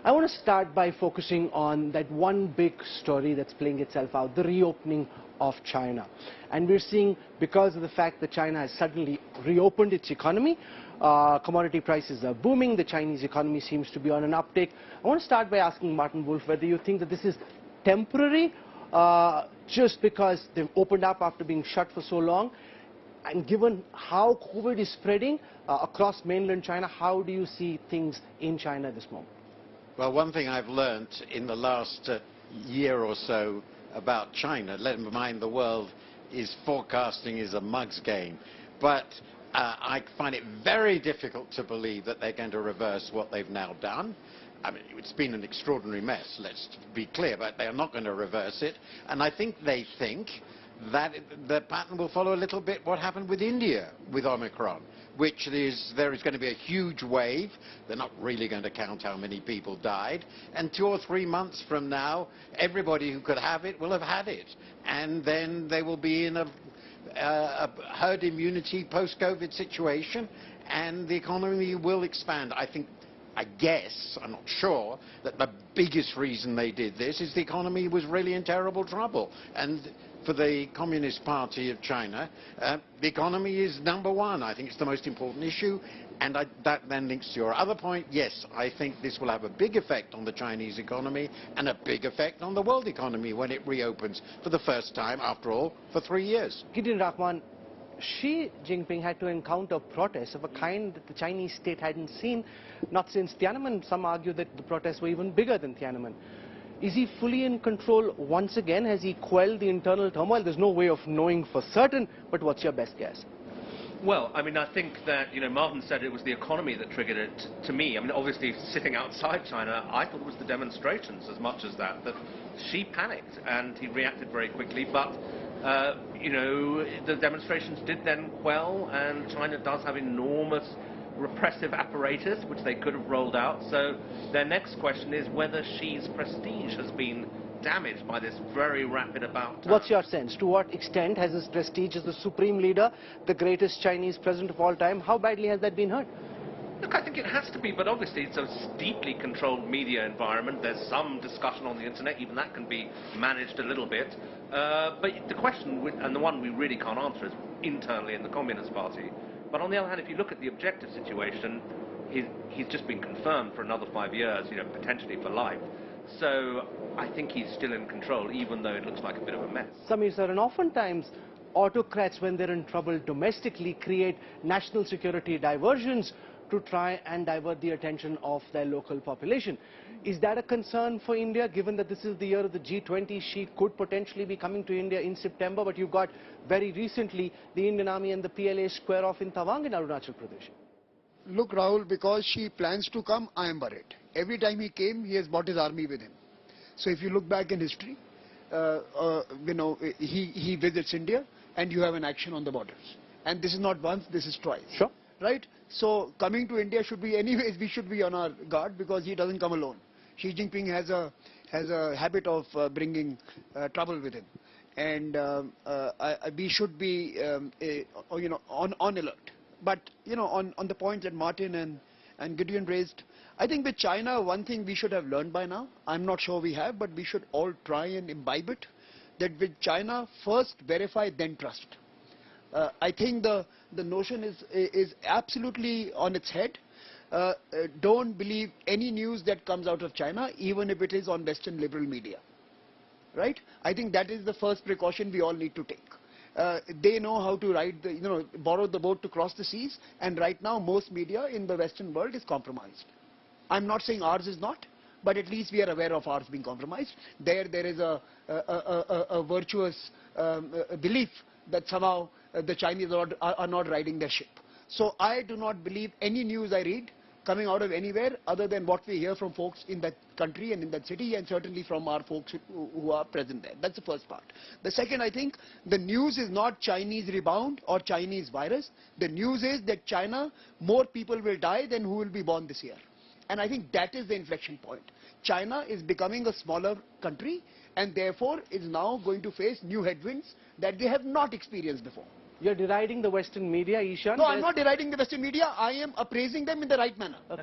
I want to start by focusing on that one big story that's playing itself out, the reopening of China. And we're seeing, because of the fact that China has suddenly reopened its economy, commodity prices are booming, the Chinese economy seems to be on an uptick. I want to start by asking Martin Wolf whether you think that this is temporary, just because they've opened up after being shut for so long. And given how COVID is spreading across mainland China, how do you see things in China at this moment? Well, one thing I've learnt in the last year or so about China, let me mind the world, is forecasting is a mug's game. But I find it very difficult to believe that they're going to reverse what they've now done. I mean, it's been an extraordinary mess, let's be clear, but they are not going to reverse it. And I think they think that the pattern will follow a little bit what happened with India with Omicron, which is there is going to be a huge wave. They're not really going to count how many people died. And 2 or 3 months from now, everybody who could have it will have had it. And then they will be in a herd immunity post-COVID situation, and the economy will expand. I guess, I'm not sure, that the biggest reason they did this is the economy was really in terrible trouble. And for the Communist Party of China, the economy is #1. I think it's the most important issue. And that then links to your other point. Yes, I think this will have a big effect on the Chinese economy and a big effect on the world economy when it reopens for the first time, after all, for 3 years. Gideon Rahman, Xi Jinping had to encounter protests of a kind that the Chinese state hadn't seen, not since Tiananmen. Some argue that the protests were even bigger than Tiananmen. Is he fully in control once again? Has he quelled the internal turmoil? There's no way of knowing for certain, but what's your best guess? Well, I mean, I think that, Martin said it was the economy that triggered it. To me, I mean, obviously, sitting outside China, I thought it was the demonstrations as much as that Xi panicked, and he reacted very quickly, but the demonstrations did then quell, and China does have enormous repressive apparatus, which they could have rolled out. So their next question is whether Xi's prestige has been damaged by this very rapid about. What's your sense? To what extent has his prestige as the supreme leader, the greatest Chinese president of all time, how badly has that been hurt? Look, I think it has to be, but obviously it's a deeply controlled media environment. There's some discussion on the internet, even that can be managed a little bit. But the question, and the one we really can't answer, is internally in the Communist Party. But on the other hand, if you look at the objective situation, he's just been confirmed for another 5 years, potentially for life. So I think he's still in control, even though it looks like a bit of a mess. Samir Saran, oftentimes autocrats, when they're in trouble domestically, create national security diversions to try and divert the attention of their local population. Is that a concern for India, given that this is the year of the G20? Xi could potentially be coming to India in September, but you've got very recently the Indian Army and the PLA square off in Tawang in Arunachal Pradesh. Look, Rahul, because Xi plans to come, I am worried. Every time he came, he has brought his army with him. So if you look back in history, he visits India and you have an action on the borders. And this is not once, this is twice. Sure. Right? So coming to India should be, anyways, we should be on our guard because he doesn't come alone. Xi Jinping has a habit of bringing trouble with him. And we should be, on alert. But, on the points that Martin and Gideon raised, I think with China, one thing we should have learned by now, I'm not sure we have, but we should all try and imbibe it, that with China, first verify, then trust. I think the notion is absolutely on its head. Don't believe any news that comes out of China, even if it is on Western liberal media. Right? I think that is the first precaution we all need to take. They know how to ride borrow the boat to cross the seas, and right now most media in the Western world is compromised. I'm not saying ours is not, but at least we are aware of ours being compromised. There is a virtuous belief that somehow the Chinese are not riding their ship. So I do not believe any news I read coming out of anywhere other than what we hear from folks in that country and in that city, and certainly from our folks who are present there. That's the first part. The second, I think, the news is not Chinese rebound or Chinese virus. The news is that China, more people will die than who will be born this year. And I think that is the inflection point. China is becoming a smaller country and therefore is now going to face new headwinds that they have not experienced before. You're deriding the Western media, Ishan? No, I'm not deriding the Western media. I am appraising them in the right manner. Okay.